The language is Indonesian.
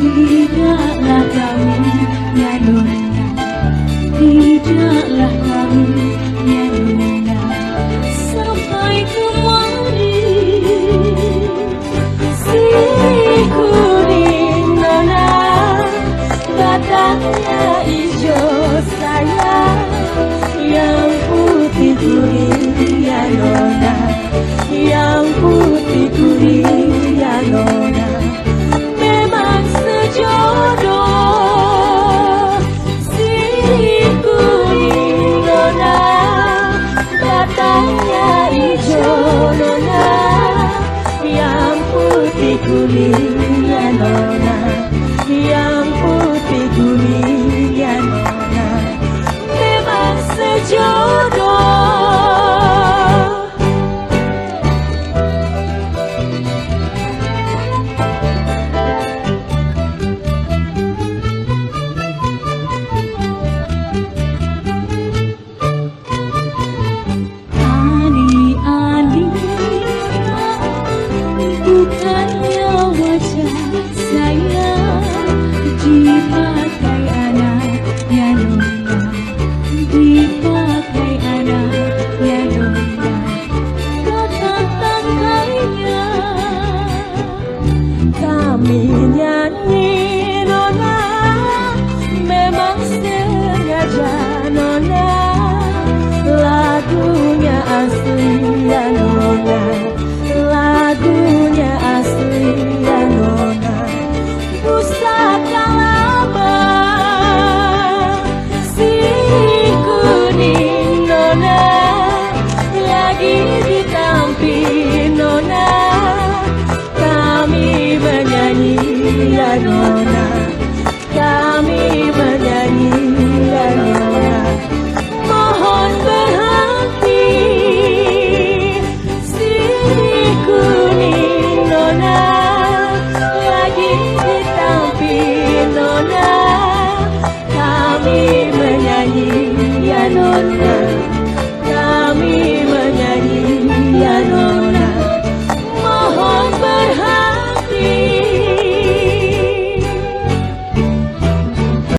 Tidaklah kami ya nona, tidaklah kami ya nona, sampai kemari si kuning nona, batangnya hijau sayang, yang putih kuning ya nona, yang putih kuning ya nona. Jodoh si kuning nona, batangnya hijau nona, yang putih kuning ya nona, yang putih kuning ya nona, memang sejodoh. Bukannya wajah saya dipakai anak ya nona, dipakai anak ya nona, kata-katanya kami nyanyi nona, memang sengaja nona, lagunya asli ya nona, lagunya asli ya nona, pusaka lama si kuning nona, lagi ditampi nona, kami menyanyi ya nona, kami menyanyi ya nona, mohon berhenti si kuning nona, lagi ditampi nona, kami menyanyi ya nona.